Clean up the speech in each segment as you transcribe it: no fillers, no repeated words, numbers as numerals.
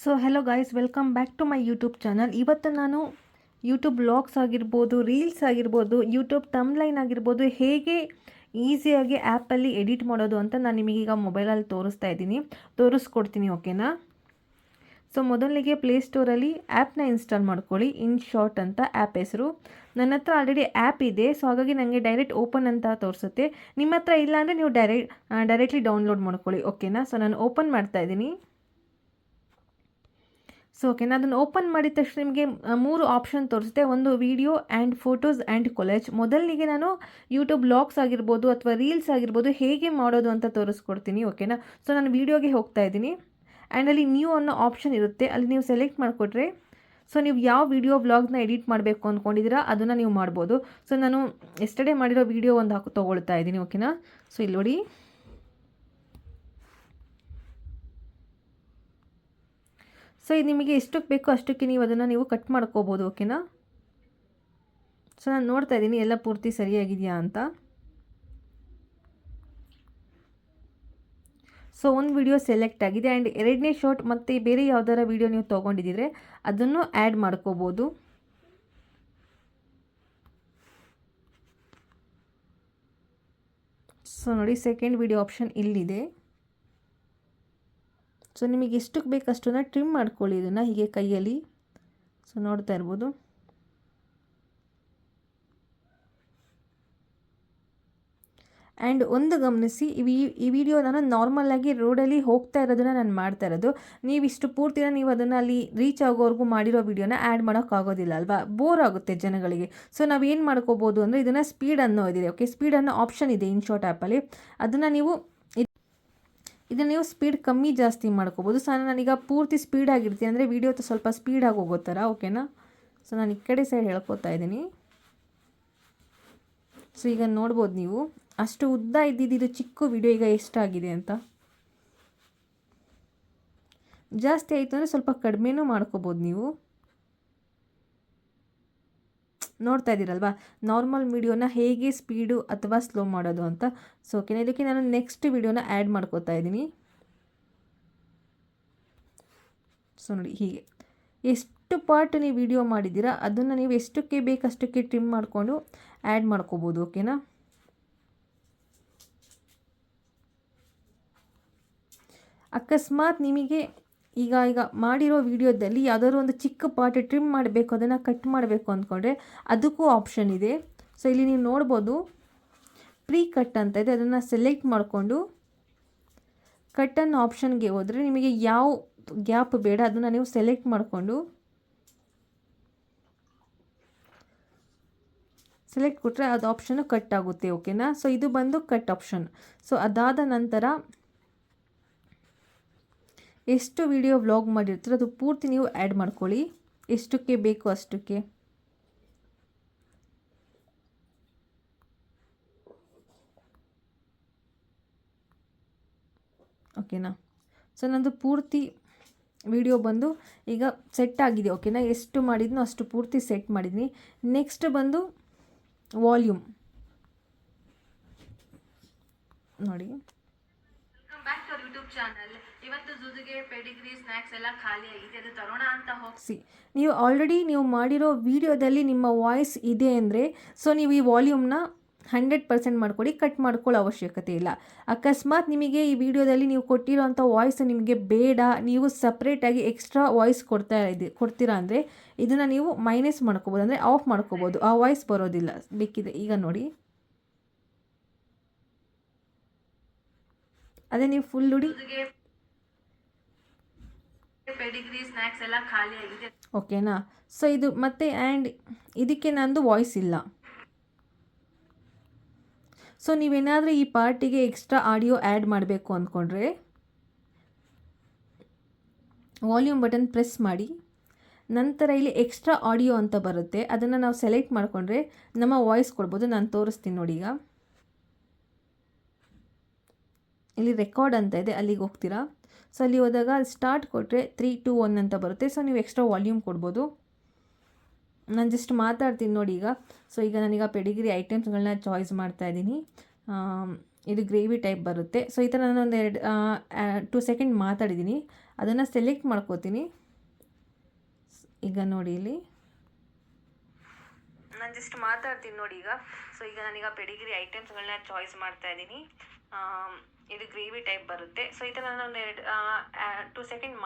So hello guys, welcome back to my YouTube channel. ಇವತ್ತು ನಾನು YouTube blogs ಆಗಿರ್ಬೋದು, reels ಆಗಿರ್ಬೋದು, ಯೂಟ್ಯೂಬ್ ತಮ್ಲೈನ್ ಆಗಿರ್ಬೋದು, ಹೇಗೆ ಈಸಿಯಾಗಿ ಆ್ಯಪಲ್ಲಿ ಎಡಿಟ್ ಮಾಡೋದು ಅಂತ ನಾನು ನಿಮಗೀಗ ಮೊಬೈಲಲ್ಲಿ ತೋರಿಸ್ಕೊಡ್ತೀನಿ. ಓಕೆನಾ? ಸೊ ಮೊದಲಿಗೆ ಪ್ಲೇಸ್ಟೋರಲ್ಲಿ ಆ್ಯಪ್ನ ಇನ್ಸ್ಟಾಲ್ ಮಾಡ್ಕೊಳ್ಳಿ. ಇನ್ ಶಾರ್ಟ್ ಅಂತ ಆ್ಯಪ್ ಹೆಸರು. ನನ್ನ ಹತ್ರ ಆಲ್ರೆಡಿ ಆ್ಯಪ್ ಇದೆ, ಸೊ ಹಾಗಾಗಿ ನನಗೆ ಡೈರೆಕ್ಟ್ ಓಪನ್ ಅಂತ ತೋರಿಸುತ್ತೆ. ನಿಮ್ಮ ಹತ್ರ ಇಲ್ಲ ಅಂದರೆ ನೀವು ಡೈರೆಕ್ಟ್ಲಿ ಡೌನ್ಲೋಡ್ ಮಾಡ್ಕೊಳ್ಳಿ. ಓಕೆನಾ? ಸೊ ನಾನು ಓಪನ್ ಮಾಡ್ತಾಯಿದ್ದೀನಿ. ಸೊ ಓಕೆನಾ, ಅದನ್ನು ಓಪನ್ ಮಾಡಿದ ತಕ್ಷಣ ನಿಮಗೆ 3 ಆಪ್ಷನ್ ತೋರಿಸುತ್ತೆ. ಒಂದು video and photos and collage. ಮೊದಲಿಗೆ ನಾನು ಯೂಟ್ಯೂಬ್ ಬ್ಲಾಗ್ಸ್ ಆಗಿರ್ಬೋದು ಅಥವಾ ರೀಲ್ಸ್ ಆಗಿರ್ಬೋದು ಹೇಗೆ ಮಾಡೋದು ಅಂತ ತೋರಿಸ್ಕೊಡ್ತೀನಿ. ಓಕೆನಾ? ಸೊ ನಾನು ವೀಡಿಯೋಗೆ ಹೋಗ್ತಾ ಇದ್ದೀನಿ. ಆ್ಯಂಡ್ ಅಲ್ಲಿ ನ್ಯೂ ಅನ್ನೋ ಆಪ್ಷನ್ ಇರುತ್ತೆ, ಅಲ್ಲಿ ನೀವು ಸೆಲೆಕ್ಟ್ ಮಾಡಿಕೊಟ್ರೆ ಸೊ ನೀವು ಯಾವ ವಿಡಿಯೋ ಬ್ಲಾಗ್ನ ಎಡಿಟ್ ಮಾಡಬೇಕು ಅಂದ್ಕೊಂಡಿದ್ದೀರಾ ಅದನ್ನು ನೀವು ಮಾಡ್ಬೋದು. ಸೊ ನಾನು ಎಸ್ಟರ್ಡೇ ಮಾಡಿರೋ ವಿಡಿಯೋ ಒಂದು ತೊಗೊಳ್ತಾ ಇದ್ದೀನಿ. ಓಕೆನಾ? ಸೊ ಇಲ್ಲಿ ನೋಡಿ, ಸೊ ಇದು ನಿಮಗೆ ಎಷ್ಟಕ್ಕೆ ಬೇಕೋ ಅಷ್ಟಕ್ಕೆ ನೀವು ಅದನ್ನು ಕಟ್ ಮಾಡ್ಕೋಬೋದು. ಓಕೆನಾ? ಸೊ ನಾನು ನೋಡ್ತಾ ಇದ್ದೀನಿ ಎಲ್ಲ ಪೂರ್ತಿ ಸರಿಯಾಗಿದೆಯಾ ಅಂತ. ಸೊ ಒಂದು ವಿಡಿಯೋ ಸೆಲೆಕ್ಟ್ ಆಗಿದೆ. ಆ್ಯಂಡ್ ಎರಡನೇ ಶಾರ್ಟ್ ಮತ್ತು ಬೇರೆ ಯಾವ್ದಾರ ವಿಡಿಯೋ ನೀವು ತೊಗೊಂಡಿದ್ದರೆ ಅದನ್ನು ಆ್ಯಡ್ ಮಾಡ್ಕೋಬೋದು. ಸೊ ನೋಡಿ, ಸೆಕೆಂಡ್ ವಿಡಿಯೋ ಆಪ್ಷನ್ ಇಲ್ಲಿದೆ. ಸೊ ನಿಮಗೆ ಎಷ್ಟಕ್ಕೆ ಬೇಕು ಅಷ್ಟನ್ನು ಟ್ರಿಮ್ ಮಾಡ್ಕೊಳ್ಳಿ, ಇದನ್ನು ಹೀಗೆ ಕೈಯಲ್ಲಿ. ಸೊ ನೋಡ್ತಾ ಇರ್ಬೋದು. ಆ್ಯಂಡ್ ಒಂದು ಗಮನಿಸಿ, ಈ ವಿಡಿಯೋ ನಾನು ನಾರ್ಮಲಾಗಿ ರೋಡಲ್ಲಿ ಹೋಗ್ತಾ ಇರೋದನ್ನು ನಾನು ಮಾಡ್ತಾ ಇರೋದು. ನೀವಿಷ್ಟು ಪೂರ್ತಿನ ನೀವು ಅದನ್ನು ಅಲ್ಲಿ ರೀಚ್ ಆಗೋವರೆಗೂ ಮಾಡಿರೋ ವಿಡಿಯೋನ ಆ್ಯಡ್ ಮಾಡೋಕ್ಕಾಗೋದಿಲ್ಲ ಅಲ್ವಾ, ಬೋರ್ ಆಗುತ್ತೆ ಜನಗಳಿಗೆ. ಸೊ ನಾವೇನು ಮಾಡ್ಕೋಬೋದು ಅಂದರೆ, ಇದನ್ನು ಸ್ಪೀಡ್ ಅನ್ನೋ ಇದಿದೆ. ಓಕೆ, ಸ್ಪೀಡ್ ಅನ್ನೋ ಆಪ್ಷನ್ ಇದೆ ಇನ್ ಶಾರ್ಟ್ ಆ್ಯಪಲ್ಲಿ. ಅದನ್ನು ನೀವು ಸ್ಪೀಡ್ ಕಮ್ಮಿ ಜಾಸ್ತಿ ಮಾಡ್ಕೋಬೋದು. ಸೊ ನಾನೀಗ ಪೂರ್ತಿ ಸ್ಪೀಡ್ ಆಗಿರ್ತೀನಿ ಅಂದರೆ ವಿಡಿಯೋ ಸ್ವಲ್ಪ ಸ್ಪೀಡಾಗಿ ಹೋಗೋ ಥರ. ಓಕೆನಾ? ಸೊ ನಾನು ಈ ಕಡೆ ಸೈಡ್ ಹೇಳ್ಕೊತಾ ಇದ್ದೀನಿ. ಸೊ ಈಗ ನೋಡ್ಬೋದು ನೀವು, ಅಷ್ಟು ಉದ್ದ ಇದ್ದಿದ್ದು ಚಿಕ್ಕ ವಿಡಿಯೋ ಈಗ ಎಷ್ಟಾಗಿದೆ ಅಂತ. ಜಾಸ್ತಿ ಆಯಿತು ಅಂದರೆ ಸ್ವಲ್ಪ ಕಡಿಮೆನೂ ಮಾಡ್ಕೋಬೋದು ನೀವು. ನೋಡ್ತಾ ಇದ್ದೀರಲ್ವಾ ನಾರ್ಮಲ್ ವಿಡಿಯೋನ ಹೇಗೆ ಸ್ಪೀಡು ಅಥವಾ ಸ್ಲೋ ಮಾಡೋದು ಅಂತ. ಸೊ ಓಕೆನಾ, ಇದಕ್ಕೆ ನಾನು ನೆಕ್ಸ್ಟ್ ವಿಡಿಯೋನ ಆ್ಯಡ್ ಮಾಡ್ಕೋತಾ ಇದ್ದೀನಿ. ಸೊ ನೋಡಿ, ಹೀಗೆ ಎಷ್ಟು ಪಾರ್ಟ್ ನೀವು ವಿಡಿಯೋ ಮಾಡಿದ್ದೀರಾ ಅದನ್ನು ನೀವು ಎಷ್ಟಕ್ಕೆ ಬೇಕಷ್ಟಕ್ಕೆ ಟ್ರಿಮ್ ಮಾಡಿಕೊಂಡು ಆ್ಯಡ್ ಮಾಡ್ಕೋಬೋದು. ಓಕೆನಾ? ಅಕಸ್ಮಾತ್ ನಿಮಗೆ ಈಗ ಮಾಡಿರೋ ವಿಡಿಯೋದಲ್ಲಿ ಯಾವುದಾದ್ರು ಒಂದು ಚಿಕ್ಕ ಪಾರ್ಟ್ ಟ್ರಿಮ್ ಮಾಡಬೇಕು, ಅದನ್ನು ಕಟ್ ಮಾಡಬೇಕು ಅಂದ್ಕೊಂಡ್ರೆ ಅದಕ್ಕೂ ಆಪ್ಷನ್ ಇದೆ. ಸೊ ಇಲ್ಲಿ ನೀವು ನೋಡ್ಬೋದು, ಪ್ರೀ ಕಟ್ ಅಂತ ಇದೆ. ಅದನ್ನು ಸೆಲೆಕ್ಟ್ ಮಾಡಿಕೊಂಡು ಕಟ್ ಅನ್ನೋ ಆಪ್ಷನ್ಗೆ ಹೋದರೆ ನಿಮಗೆ ಯಾವ ಗ್ಯಾಪ್ ಬೇಡ ಅದನ್ನು ನೀವು ಸೆಲೆಕ್ಟ್ ಮಾಡಿಕೊಂಡು ಸೆಲೆಕ್ಟ್ ಕೊಟ್ಟರೆ ಅದು ಆಪ್ಷನ್ನು ಕಟ್ ಆಗುತ್ತೆ. ಓಕೆನಾ? ಸೊ ಇದು ಬಂದು ಕಟ್ ಆಪ್ಷನ್. ಸೊ ಅದಾದ ನಂತರ ಎಷ್ಟು ವಿಡಿಯೋ ವ್ಲಾಗ್ ಮಾಡಿರ್ತೀರೋ ಅದು ಪೂರ್ತಿ ನೀವು ಆ್ಯಡ್ ಮಾಡ್ಕೊಳ್ಳಿ, ಎಷ್ಟಕ್ಕೆ ಬೇಕು ಅಷ್ಟಕ್ಕೆ. ಓಕೆನಾ? ಸೊ ನಂದು ಪೂರ್ತಿ ವಿಡಿಯೋ ಬಂದು ಈಗ ಸೆಟ್ ಆಗಿದೆ. ಓಕೆನಾ? ಎಷ್ಟು ಮಾಡಿದ್ನೋ ಅಷ್ಟು ಪೂರ್ತಿ ಸೆಟ್ ಮಾಡಿದ್ದೀನಿ. ನೆಕ್ಸ್ಟ್ ಬಂದು ವಾಲ್ಯೂಮ್ ನೋಡಿ. ಇವತ್ತು ಜೂಜಿಗೆ ಪೆಡಿಗ್ರಿ ಸ್ನ್ಯಾಕ್ಸ್ ಎಲ್ಲ ಖಾಲಿ ಆಗಿದೆ, ಅದು ತರೋಣ ಅಂತ ಹೋಗಿಸಿ. ನೀವು ಆಲ್ರೆಡಿ ನೀವು ಮಾಡಿರೋ ವಿಡಿಯೋದಲ್ಲಿ ನಿಮ್ಮ ವಾಯ್ಸ್ ಇದೆ ಅಂದರೆ ಸೊ ನೀವು ಈ ವಾಲ್ಯೂಮ್ನ 100% ಮಾಡ್ಕೊಳ್ಳಿ, ಕಟ್ ಮಾಡ್ಕೊಳ್ಳೋ ಅವಶ್ಯಕತೆ ಇಲ್ಲ. ಅಕಸ್ಮಾತ್ ನಿಮಗೆ ಈ ವಿಡಿಯೋದಲ್ಲಿ ನೀವು ಕೊಟ್ಟಿರೋಂಥ ವಾಯ್ಸ್ ನಿಮಗೆ ಬೇಡ, ನೀವು ಸಪ್ರೇಟಾಗಿ ಎಕ್ಸ್ಟ್ರಾ ವಾಯ್ಸ್ ಕೊಡ್ತೀರಾ ಅಂದರೆ ಇದನ್ನು ನೀವು ಮೈನಸ್ ಮಾಡ್ಕೋಬೋದು, ಅಂದರೆ ಆಫ್ ಮಾಡ್ಕೋಬೋದು. ಆ ವಾಯ್ಸ್ ಬರೋದಿಲ್ಲ ಬೇಕಿದೆ. ಈಗ ನೋಡಿ, ಅದೇ ನೀವು ಫುಲ್ ನೋಡಿ. ಪೆಡಿಗ್ರಿ ಸ್ನ್ಯಾಕ್ಸ್ ಎಲ್ಲ ಖಾಲಿ ಆಗಿದೆ. ಓಕೆನಾ? ಸೊ ಇದು ಮತ್ತೆ ಆ್ಯಂಡ್ ಇದಕ್ಕೆ ನಂದು ವಾಯ್ಸ್ ಇಲ್ಲ. ಸೊ ನೀವೇನಾದರೂ ಈ ಪಾರ್ಟಿಗೆ ಎಕ್ಸ್ಟ್ರಾ ಆಡಿಯೋ ಆ್ಯಡ್ ಮಾಡಬೇಕು ಅಂದ್ಕೊಂಡ್ರೆ ವಾಲ್ಯೂಮ್ ಬಟನ್ ಪ್ರೆಸ್ ಮಾಡಿ, ನಂತರ ಇಲ್ಲಿ ಎಕ್ಸ್ಟ್ರಾ ಆಡಿಯೋ ಅಂತ ಬರುತ್ತೆ, ಅದನ್ನು ನಾವು ಸೆಲೆಕ್ಟ್ ಮಾಡಿಕೊಂಡ್ರೆ ನಮ್ಮ ವಾಯ್ಸ್ ಕೊಡ್ಬೋದು. ನಾನು ತೋರಿಸ್ತೀನಿ ನೋಡಿ. ಈಗ ಇಲ್ಲಿ ರೆಕಾರ್ಡ್ ಅಂತ ಇದೆ, ಅಲ್ಲಿಗೆ ಹೋಗ್ತೀರಾ. ಸೊ ಅಲ್ಲಿ ಹೋದಾಗ ಸ್ಟಾರ್ಟ್ ಕೊಟ್ಟರೆ 3, 2, 1 ಅಂತ ಬರುತ್ತೆ. ಸೊ ನೀವು ಎಕ್ಸ್ಟ್ರಾ ವಾಲ್ಯೂಮ್ ಕೊಡ್ಬೋದು. ನಾನು ಜಸ್ಟ್ ಮಾತಾಡ್ತೀನಿ ನೋಡಿ ಈಗ. ಸೊ ಈಗ ನಾನೀಗ ಪೆಡಿಗ್ರಿ ಐಟಮ್ಸ್ಗಳನ್ನ ಚಾಯ್ಸ್ ಮಾಡ್ತಾಯಿದ್ದೀನಿ. ಇದು ಗ್ರೇವಿ ಟೈಪ್ ಬರುತ್ತೆ. ಸೊ ಈ ಥರ ನಾನು ಒಂದು 2 ಸೆಕೆಂಡ್ ಮಾತಾಡಿದ್ದೀನಿ. ಅದನ್ನು ಸೆಲೆಕ್ಟ್ ಮಾಡ್ಕೋತೀನಿ. ಈಗ ನೋಡಿ ಇಲ್ಲಿ ನಾನು ಜಸ್ಟ್ ಮಾತಾಡ್ತೀನಿ ನೋಡಿ ಈಗ. ಸೊ ಈಗ ನಾನೀಗ ಪೆಡಿಗ್ರಿ ಐಟಮ್ಸ್ಗಳನ್ನ ಚಾಯ್ಸ್ ಮಾಡ್ತಾ ಇದ್ದೀನಿ. ಇದು ಗ್ರೇವಿ ಟೈಪ್ ಬರುತ್ತೆ. ಸೊ ಈ ಥರ ನಾನು 2 ಸೆಕೆಂಡ್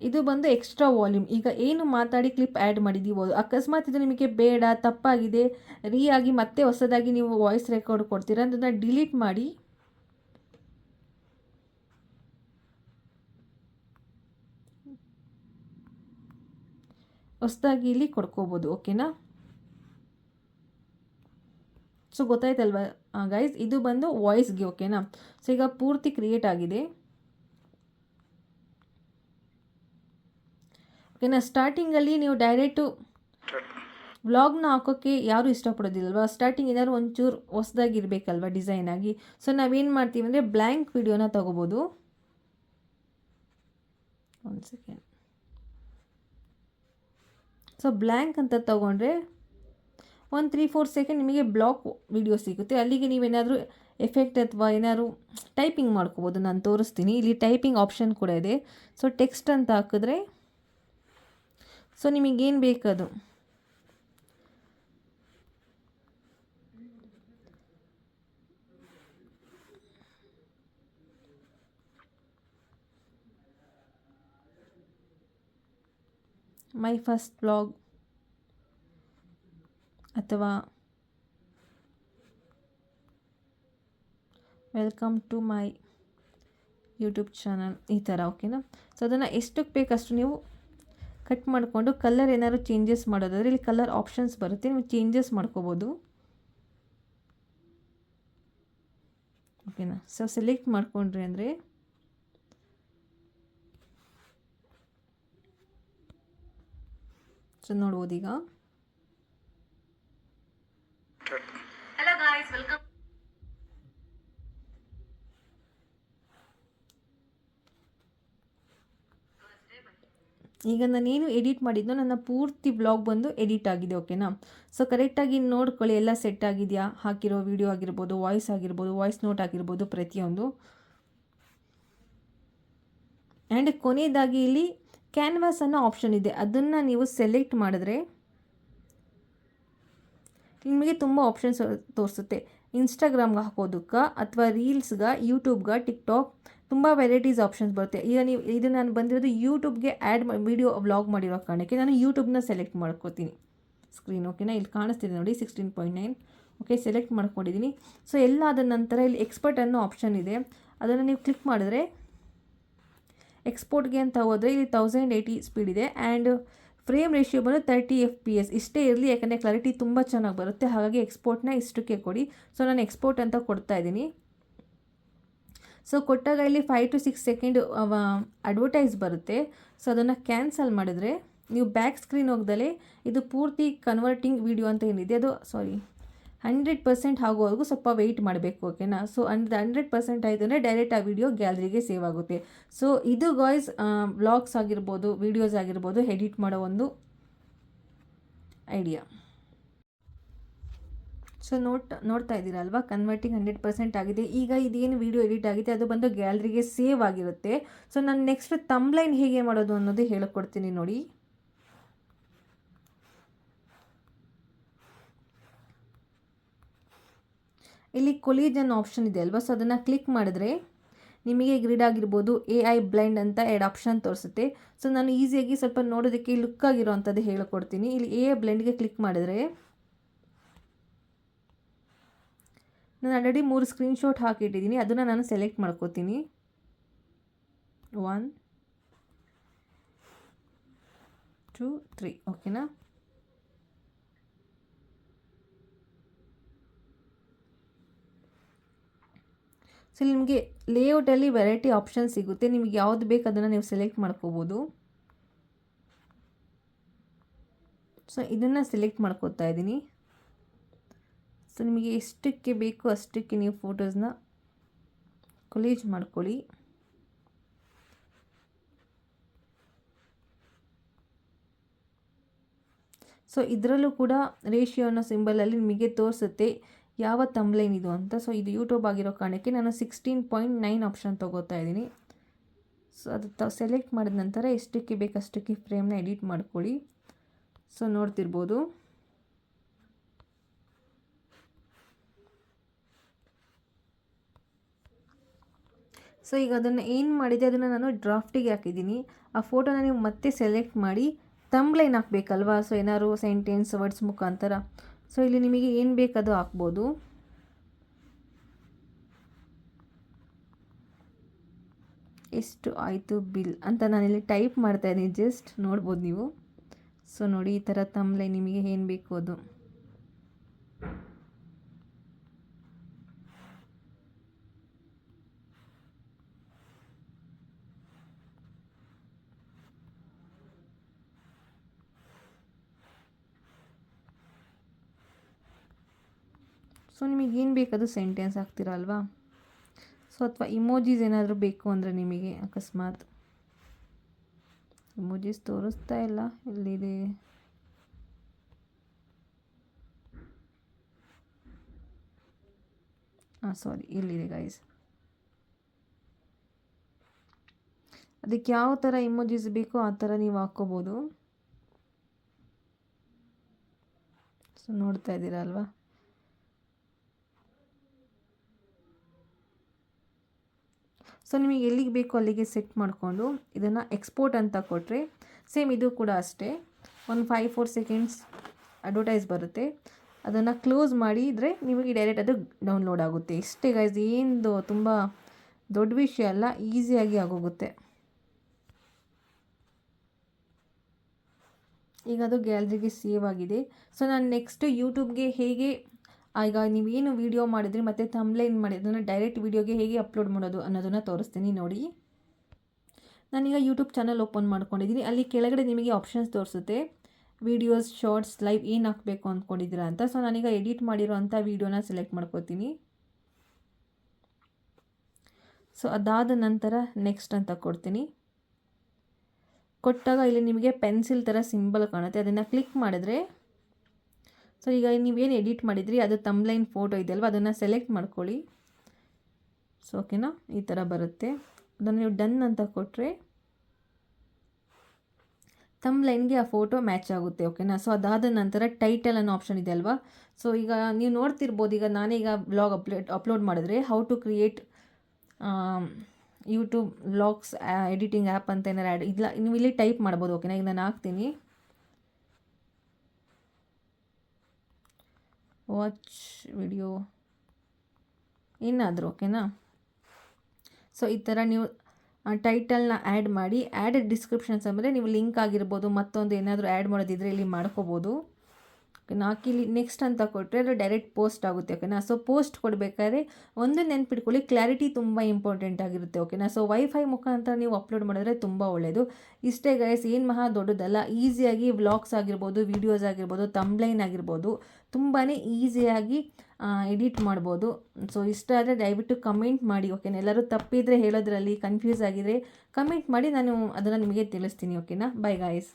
ಇದು ಬಂದು ಎಕ್ಸ್ಟ್ರಾ ವಾಲ್ಯೂಮ್. ಈಗ ಏನು ಮಾತಾಡಿ ಕ್ಲಿಪ್ ಆ್ಯಡ್ ಮಾಡಿದ್ದೀವೋ ಅಕಸ್ಮಾತ್ ಇದು ನಿಮಗೆ ಬೇಡ, ತಪ್ಪಾಗಿದೆ, ಆಗಿ ಮತ್ತೆ ಹೊಸದಾಗಿ ನೀವು ವಾಯ್ಸ್ ರೆಕಾರ್ಡ್ ಕೊಡ್ತೀರಾ ಅದನ್ನು ಡಿಲೀಟ್ ಮಾಡಿ ಹೊಸದಾಗಿ ಇಲ್ಲಿ ಕೊಡ್ಕೋಬೋದು. ಓಕೆನಾ? ಸೊ ಗೊತ್ತಾಯ್ತಲ್ವ ಗೈಸ್, ಇದು ಬಂದು ವಾಯ್ಸ್ಗೆ. ಓಕೆನಾ? ಸೊ ಈಗ ಪೂರ್ತಿ ಕ್ರಿಯೇಟ್ ಆಗಿದೆ. ಓಕೆನಾ? ಸ್ಟಾರ್ಟಿಂಗಲ್ಲಿ ನೀವು ಡೈರೆಕ್ಟು ವ್ಲಾಗ್ನ ಹಾಕೋಕ್ಕೆ ಯಾರೂ ಇಷ್ಟಪಡೋದಿಲ್ವ. ಸ್ಟಾರ್ಟಿಂಗ್ ಏನಾದ್ರು ಒಂಚೂರು ಹೊಸದಾಗಿರ್ಬೇಕಲ್ವ ಡಿಸೈನ್ ಆಗಿ. ಸೊ ನಾವೇನು ಮಾಡ್ತೀವಿ ಅಂದರೆ ಬ್ಲ್ಯಾಂಕ್ ವಿಡಿಯೋನ ತೊಗೋಬೋದು. 1 ಸೆಕೆಂಡ್. ಸೊ ಬ್ಲ್ಯಾಂಕ್ ಅಂತ ತೊಗೊಂಡ್ರೆ 3-4 ಸೆಕೆಂಡ್ ನಿಮಗೆ ಬ್ಲಾಕ್ ವಿಡಿಯೋ ಸಿಗುತ್ತೆ. ಅಲ್ಲಿಗೆ ನೀವೇನಾದರೂ ಎಫೆಕ್ಟ್ ಅಥವಾ ಏನಾದ್ರು ಟೈಪಿಂಗ್ ಮಾಡ್ಕೋಬೋದು. ನಾನು ತೋರಿಸ್ತೀನಿ. ಇಲ್ಲಿ ಟೈಪಿಂಗ್ ಆಪ್ಷನ್ ಕೂಡ ಇದೆ. ಸೊ ಟೆಕ್ಸ್ಟ್ ಅಂತ ಹಾಕಿದ್ರೆ ಸೊ ನಿಮಗೇನು ಬೇಕದು ಮೈ ಫಸ್ಟ್ ಬ್ಲಾಗ್ ಅಥವಾ welcome to my YouTube channel, ಈ ಥರ. ಓಕೆನಾ? ಸೊ ಅದನ್ನು ಎಷ್ಟಕ್ಕೆ ಬೇಕಷ್ಟು ನೀವು ಕಟ್ ಮಾಡಿಕೊಂಡು ಕಲರ್ ಏನಾದ್ರು ಚೇಂಜಸ್ ಮಾಡೋದಾದರೆ ಇಲ್ಲಿ ಕಲರ್ ಆಪ್ಷನ್ಸ್ ಬರುತ್ತೆ, ನೀವು ಚೇಂಜಸ್ ಮಾಡ್ಕೋಬೋದು. ಓಕೆನಾ? ಸೊ ಸೆಲೆಕ್ಟ್ ಮಾಡ್ಕೊಂಡ್ರಿ ಅಂದರೆ ಸೊ ನೋಡ್ಬೋದು ಈಗ. Hello guys, welcome. ಈಗ ನಾನೇನು ಎಡಿಟ್ ಮಾಡಿದ್ನೋ ನನ್ನ ಪೂರ್ತಿ ಬ್ಲಾಗ್ ಬಂದು ಎಡಿಟ್ ಆಗಿದೆ. ಓಕೆನಾ? ಸೊ ಕರೆಕ್ಟಾಗಿ ನೋಡ್ಕೊಳ್ಳಿ ಎಲ್ಲ ಸೆಟ್ ಆಗಿದೆಯಾ. ಹಾಕಿರೋ ವಿಡಿಯೋ ಆಗಿರ್ಬೋದು, ವಾಯ್ಸ್ ಆಗಿರ್ಬೋದು, ವಾಯ್ಸ್ ನೋಟ್ ಆಗಿರ್ಬೋದು, ಪ್ರತಿಯೊಂದು. ಆ್ಯಂಡ್ ಕೊನೆಯದಾಗಿ ಇಲ್ಲಿ ಕ್ಯಾನ್ವಾಸ್ ಅನ್ನೋ ಆಪ್ಷನ್ ಇದೆ. ಅದನ್ನು ನೀವು ಸೆಲೆಕ್ಟ್ ಮಾಡಿದ್ರೆ ನಿಮಗೆ ತುಂಬ ಆಪ್ಷನ್ಸ್ ತೋರಿಸುತ್ತೆ. ಇನ್ಸ್ಟಾಗ್ರಾಮ್ಗೆ ಹಾಕೋದಕ್ಕೆ ಅಥವಾ ರೀಲ್ಸ್ಗೆ, ಯೂಟ್ಯೂಬ್ಗೆ, ಟಿಕ್ಟಾಕ್, ತುಂಬ ವೆರೈಟೀಸ್ ಆಪ್ಷನ್ಸ್ ಬರುತ್ತೆ. ಈಗ ನೀವು ಇದು ನಾನು ಬಂದಿರೋದು ಯೂಟ್ಯೂಬ್ಗೆ ವಿಡಿಯೋ ವ್ಲಾಗ್ ಮಾಡಿರೋ ಕಾರಣಕ್ಕೆ ನಾನು ಯೂಟ್ಯೂಬ್ನ ಸೆಲೆಕ್ಟ್ ಮಾಡ್ಕೋತೀನಿ. ಸ್ಕ್ರೀನ್ ಓಕೆನಾ? ಇಲ್ಲಿ ಕಾಣಿಸ್ತಿದೆ ನೋಡಿ 16.9. ಓಕೆ, ಸೆಲೆಕ್ಟ್ ಮಾಡ್ಕೊಂಡಿದ್ದೀನಿ. ಸೊ ಎಲ್ಲ ಆದ ನಂತರ ಇಲ್ಲಿ ಎಕ್ಸ್ಪರ್ಟ್ ಅನ್ನೋ ಆಪ್ಷನ್ ಇದೆ. ಅದನ್ನು ನೀವು ಕ್ಲಿಕ್ ಮಾಡಿದ್ರೆ ಎಕ್ಸ್ಪೋರ್ಟ್ಗೆ ಅಂತ ಹೋದರೆ ಇಲ್ಲಿ 1080 ಸ್ಪೀಡ್ ಇದೆ. ಆ್ಯಂಡ್ ಫ್ರೇಮ್ ರೇಷಿಯೋ ಬಂದು 30 FPS ಇಷ್ಟೇ ಇರಲಿ, ಯಾಕಂದರೆ ಕ್ಲಾರಿಟಿ ತುಂಬ ಚೆನ್ನಾಗಿ ಬರುತ್ತೆ. ಹಾಗಾಗಿ ಎಕ್ಸ್ಪೋರ್ಟ್ನ ಇಷ್ಟಕ್ಕೆ ಕೊಡಿ. ಸೊ ನಾನು ಎಕ್ಸ್ಪೋರ್ಟ್ ಅಂತ ಕೊಡ್ತಾ ಇದ್ದೀನಿ. ಸೊ ಕೊಟ್ಟಾಗ ಇಲ್ಲಿ 5 to 6 ಸೆಕೆಂಡ್ ಅಡ್ವರ್ಟೈಸ್ ಬರುತ್ತೆ. ಸೊ ಅದನ್ನು ಕ್ಯಾನ್ಸಲ್ ಮಾಡಿದ್ರೆ ನೀವು ಬ್ಯಾಕ್ ಸ್ಕ್ರೀನ್ ಹೋಗ್ದಲೇ ಇದು ಪೂರ್ತಿ ಕನ್ವರ್ಟಿಂಗ್ ವಿಡಿಯೋ ಅಂತ ಏನಿದೆ ಅದು 100% ಆಗೋವರೆಗೂ ಸ್ವಲ್ಪ ವೆಯ್ಟ್ ಮಾಡಬೇಕು. ಓಕೆನಾ? ಸೊ 100% ಆಯಿತು ಅಂದರೆ ಡೈರೆಕ್ಟ್ ಆ ವಿಡಿಯೋ ಗ್ಯಾಲರಿಗೆ ಸೇವ್ ಆಗುತ್ತೆ. ಸೊ ಇದು ಗಾಯ್ಸ್ ವ್ಲಾಗ್ಸ್ ಆಗಿರ್ಬೋದು, ವೀಡಿಯೋಸ್ ಆಗಿರ್ಬೋದು, ಎಡಿಟ್ ಮಾಡೋ ಒಂದು ಐಡಿಯಾ. ಸೊ ನೋಡ್ತಾ ಇದ್ದೀರಲ್ವಾ, ಕನ್ವರ್ಟಿಂಗ್ 100% ಆಗಿದೆ. ಈಗ ಇದೇನು ವಿಡಿಯೋ ಎಡಿಟ್ ಆಗಿದೆ ಅದು ಬಂದು ಗ್ಯಾಲರಿಗೆ ಸೇವ್ ಆಗಿರುತ್ತೆ. ಸೊ ನಾನು ನೆಕ್ಸ್ಟ್ ಥಂಬ್ಲೈನ್ ಹೇಗೆ ಮಾಡೋದು ಅನ್ನೋದು ಹೇಳಿಕೊಡ್ತೀನಿ ನೋಡಿ. ಇಲ್ಲಿ ಕೊಲಿಜನ್ ಆಪ್ಷನ್ ಇದೆ ಅಲ್ವಾ, ಸೊ ಅದನ್ನು ಕ್ಲಿಕ್ ಮಾಡಿದ್ರೆ ನಿಮಗೆ ಗ್ರಿಡ್ ಆಗಿರ್ಬೋದು, AI ಬ್ಲೆಂಡ್ ಅಂತ 2 ಆಪ್ಷನ್ ತೋರಿಸುತ್ತೆ. ಸೊ ನಾನು ಈಸಿಯಾಗಿ ಸ್ವಲ್ಪ ನೋಡೋದಕ್ಕೆ ಲುಕ್ ಆಗಿರೋ ಅಂಥದ್ದು ಹೇಳಿಕೊಡ್ತೀನಿ. ಇಲ್ಲಿ AI ಬ್ಲೆಂಡ್ಗೆ ಕ್ಲಿಕ್ ಮಾಡಿದ್ರೆ ನಾನು ಆಲ್ರೆಡಿ 3 ಸ್ಕ್ರೀನ್ಶಾಟ್ ಹಾಕಿಟ್ಟಿದ್ದೀನಿ. ಅದನ್ನು ನಾನು ಸೆಲೆಕ್ಟ್ ಮಾಡ್ಕೋತೀನಿ. 1 2 3 ಓಕೆನಾ? ಸೊ ನಿಮಗೆ ಲೇಔಟಲ್ಲಿ ವೆರೈಟಿ ಆಪ್ಷನ್ ಸಿಗುತ್ತೆ. ನಿಮಗೆ ಯಾವುದು ಬೇಕು ಅದನ್ನು ನೀವು ಸೆಲೆಕ್ಟ್ ಮಾಡ್ಕೋಬೋದು. ಸೊ ಇದನ್ನು ಸೆಲೆಕ್ಟ್ ಮಾಡ್ಕೋತಾ ಇದ್ದೀನಿ. ಸೊ ನಿಮಗೆ ಎಷ್ಟಕ್ಕೆ ಬೇಕು ಅಷ್ಟಕ್ಕೆ ನೀವು ಫೋಟೋಸ್ನ ಕೊಲೇಜ್ ಮಾಡ್ಕೊಳ್ಳಿ. ಸೊ ಇದರಲ್ಲೂ ಕೂಡ ರೇಷಿಯೋ ಅನ್ನೋ ಸಿಂಬಲಲ್ಲಿ ನಿಮಗೆ ತೋರಿಸುತ್ತೆ ಯಾವ ಥಂಬ್ಲೈನ್ ಇದು ಅಂತ. ಸೊ ಇದು ಯೂಟ್ಯೂಬ್ ಆಗಿರೋ ಕಾರಣಕ್ಕೆ ನಾನು 16.9 ಆಪ್ಷನ್ ತೊಗೋತಾ ಇದ್ದೀನಿ. ಸೊ ಸೊ ಅದು ಸೆಲೆಕ್ಟ್ ಮಾಡಿದ ನಂತರ ಎಷ್ಟಕ್ಕೆ ಬೇಕಷ್ಟಕ್ಕೆ ಫ್ರೇಮ್ನ ಎಡಿಟ್ ಮಾಡ್ಕೊಳ್ಳಿ. ಸೊ ನೋಡ್ತಿರ್ಬೋದು. ಸೊ ಈಗ ಅದನ್ನು ಏನು ಮಾಡಿದೆ ಅದನ್ನು ನಾನು ಡ್ರಾಫ್ಟಿಗೆ ಹಾಕಿದ್ದೀನಿ. ಆ ಫೋಟೋನ ನೀವು ಮತ್ತೆ ಸೆಲೆಕ್ಟ್ ಮಾಡಿ ತಂಬ್ಲೈನ್ ಹಾಕಬೇಕಲ್ವಾ. ಸೊ ಏನಾದ್ರು ಸೆಂಟೆನ್ಸ್ ವರ್ಡ್ಸ್ ಮುಖಾಂತರ. ಸೊ ಇಲ್ಲಿ ನಿಮಗೆ ಏನು ಬೇಕದು ಹಾಕ್ಬೋದು. ಎಷ್ಟು ಆಯಿತು ಬಿಲ್ ಅಂತ ನಾನಿಲ್ಲಿ ಟೈಪ್ ಮಾಡ್ತಾಯಿದ್ದೀನಿ, ಜಸ್ಟ್ ನೋಡ್ಬೋದು ನೀವು. ಸೊ ನೋಡಿ, ಈ ಥರ ತಂಬ್ಲೈನ್ ನಿಮಗೆ ಏನು ಬೇಕು ಅದು. ಸೊ ನಿಮಗೇನು ಬೇಕದು ಸೆಂಟೆನ್ಸ್ ಹಾಕ್ತೀರಾ ಅಲ್ವಾ. ಸೊ ಅಥವಾ ಇಮೋಜೀಸ್ ಏನಾದರೂ ಬೇಕು ಅಂದರೆ ನಿಮಗೆ ಅಕಸ್ಮಾತ್ ಇಮೋಜೀಸ್ ತೋರಿಸ್ತಾ ಇಲ್ಲ, ಎಲ್ಲಿದೆ? ಸಾರಿ, ಇಲ್ಲಿದೆ ಗೈಸ್. ಅದಕ್ಕೆ ಯಾವ ಥರ ಇಮೋಜೀಸ್ ಬೇಕೋ ಆ ಥರ ನೀವು ಹಾಕ್ಕೋಬೋದು. ಸೊ ನೋಡ್ತಾ ಇದ್ದೀರಾ ಅಲ್ವಾ. ಸೊ ನಿಮಗೆ ಎಲ್ಲಿಗೆ ಬೇಕೋ ಅಲ್ಲಿಗೆ ಸೆಟ್ ಮಾಡಿಕೊಂಡು ಇದನ್ನು ಎಕ್ಸ್ಪೋರ್ಟ್ ಅಂತ ಕೊಟ್ಟರೆ ಸೇಮ್ ಇದು ಕೂಡ ಅಷ್ಟೇ, ಒಂದು 5-4 ಸೆಕೆಂಡ್ಸ್ ಅಡ್ವರ್ಟೈಸ್ ಬರುತ್ತೆ. ಅದನ್ನು ಕ್ಲೋಸ್ ಮಾಡಿದರೆ ನಿಮಗೆ ಡೈರೆಕ್ಟ್ ಅದು ಡೌನ್ಲೋಡ್ ಆಗುತ್ತೆ. ಇಷ್ಟೇ ಗೈಸ್, ಏನು ತುಂಬ ದೊಡ್ಡ ವಿಷಯ ಅಲ್ಲ, ಈಸಿಯಾಗಿ ಆಗೋಗುತ್ತೆ. ಈಗ ಅದು ಗ್ಯಾಲರಿಗೆ ಸೇವ್ ಆಗಿದೆ. ಸೊ ನಾನು ನೆಕ್ಸ್ಟ್ ಯೂಟ್ಯೂಬ್ಗೆ ಹೇಗೆ ಈಗ ನೀವೇನು ವೀಡಿಯೋ ಮಾಡಿದ್ರಿ ಮತ್ತು ಥಂಬ್ನೈಲ್ ಮಾಡಿ ಅದನ್ನು ಡೈರೆಕ್ಟ್ ವೀಡಿಯೋಗೆ ಹೇಗೆ ಅಪ್ಲೋಡ್ ಮಾಡೋದು ಅನ್ನೋದನ್ನು ತೋರಿಸ್ತೀನಿ ನೋಡಿ. ನಾನೀಗ ಯೂಟ್ಯೂಬ್ ಚಾನಲ್ ಓಪನ್ ಮಾಡ್ಕೊಂಡಿದ್ದೀನಿ. ಅಲ್ಲಿ ಕೆಳಗಡೆ ನಿಮಗೆ ಆಪ್ಷನ್ಸ್ ತೋರಿಸುತ್ತೆ, ವೀಡಿಯೋಸ್, ಶಾರ್ಟ್ಸ್, ಲೈವ್ ಏನು ಹಾಕಬೇಕು ಅಂದ್ಕೊಂಡಿದ್ದೀರಾ ಅಂತ. ಸೊ ನಾನೀಗ ಎಡಿಟ್ ಮಾಡಿರೋವಂಥ ವೀಡಿಯೋನ ಸೆಲೆಕ್ಟ್ ಮಾಡ್ಕೋತೀನಿ. ಸೊ ಅದಾದ ನಂತರ ನೆಕ್ಸ್ಟ್ ಅಂತ ಕೊಡ್ತೀನಿ. ಕೊಟ್ಟಾಗ ಇಲ್ಲಿ ನಿಮಗೆ ಪೆನ್ಸಿಲ್ ಥರ ಸಿಂಬಲ್ ಕಾಣುತ್ತೆ, ಅದನ್ನು ಕ್ಲಿಕ್ ಮಾಡಿದ್ರೆ ಸೊ ಈಗ ನೀವೇನು ಎಡಿಟ್ ಮಾಡಿದ್ರಿ ಅದು ಥಂಬ್ನೈಲ್ ಫೋಟೋ ಇದೆಯಲ್ವ, ಅದನ್ನು ಸೆಲೆಕ್ಟ್ ಮಾಡ್ಕೊಳ್ಳಿ. ಸೊ ಓಕೆನಾ, ಈ ಥರ ಬರುತ್ತೆ. ಅದನ್ನು ನೀವು ಡನ್ ಅಂತ ಕೊಟ್ಟರೆ ಥಂಬ್ನೈಲ್ಗೆ ಆ ಫೋಟೋ ಮ್ಯಾಚ್ ಆಗುತ್ತೆ. ಓಕೆನಾ. ಸೊ ಅದಾದ ನಂತರ ಟೈಟಲ್ ಅನ್ನೋ ಆಪ್ಷನ್ ಇದೆ ಅಲ್ವಾ. ಸೊ ಈಗ ನೀವು ನೋಡ್ತಿರ್ಬೋದು, ಈಗ ನಾನೀಗ ವ್ಲಾಗ್ ಅಪ್ಲೋಡ್ ಮಾಡಿದ್ರೆ how to create YouTube vlogs editing app ಅಂತ ಏನಾರು ಆ್ಯಡ್ ಇಲ್ಲ, ನೀವು ಇಲ್ಲಿ ಟೈಪ್ ಮಾಡ್ಬೋದು. ಓಕೆನಾ, ಈಗ ನಾನು ಹಾಕ್ತೀನಿ ವಾಚ್ ವಿಡಿಯೋ ಏನಾದರೂ. ಓಕೆನಾ. ಸೊ ಈ ಥರ ನೀವು ಟೈಟಲ್ನ ಆ್ಯಡ್ ಮಾಡಿ, ಆ್ಯಡ್ ಡಿಸ್ಕ್ರಿಪ್ಷನ್ಸ್ ಅಂದರೆ ನೀವು ಲಿಂಕ್ ಆಗಿರ್ಬೋದು, ಮತ್ತೊಂದು ಏನಾದರೂ ಆ್ಯಡ್ ಮಾಡೋದಿದ್ರೆ ಇಲ್ಲಿ ಮಾಡ್ಕೋಬೋದು. ಓಕೆನಾ. ಹಾಕಿ ಇಲ್ಲಿ ನೆಕ್ಸ್ಟ್ ಅಂತ ಕೊಟ್ಟರೆ ಅದು ಡೈರೆಕ್ಟ್ ಪೋಸ್ಟ್ ಆಗುತ್ತೆ. ಓಕೆನಾ. ಸೊ ಪೋಸ್ಟ್ ಕೊಡಬೇಕಾದ್ರೆ ಒಂದು ನೆನ್ಪಿಟ್ಕೊಳ್ಳಿ, ಕ್ಲಾರಿಟಿ ತುಂಬ ಇಂಪಾರ್ಟೆಂಟ್ ಆಗಿರುತ್ತೆ. ಓಕೆನಾ. ಸೊ ವೈಫೈ ಮುಖಾಂತರ ನೀವು ಅಪ್ಲೋಡ್ ಮಾಡಿದ್ರೆ ತುಂಬ ಒಳ್ಳೆಯದು. ಇಷ್ಟೇ ಗೈಸ್, ಏನು ಮಹಾ ದೊಡ್ಡದಲ್ಲ. ಈಸಿಯಾಗಿ ವ್ಲಾಗ್ಸ್ ಆಗಿರ್ಬೋದು, ವೀಡಿಯೋಸ್ ಆಗಿರ್ಬೋದು, ಥಂಬ್ನೈಲ್ ಆಗಿರ್ಬೋದು, ತುಂಬಾ ಈಸಿಯಾಗಿ ಎಡಿಟ್ ಮಾಡ್ಬೋದು. ಸೊ ಇಷ್ಟ ಆದರೆ ದಯವಿಟ್ಟು ಕಮೆಂಟ್ ಮಾಡಿ. ಓಕೆನಾ. ಎಲ್ಲರೂ ತಪ್ಪಿದರೆ ಹೇಳೋದ್ರಲ್ಲಿ ಕನ್ಫ್ಯೂಸ್ ಆಗಿದರೆ ಕಮೆಂಟ್ ಮಾಡಿ, ನಾನು ಅದನ್ನು ನಿಮಗೆ ತಿಳಿಸ್ತೀನಿ. ಓಕೆನಾ. By guys.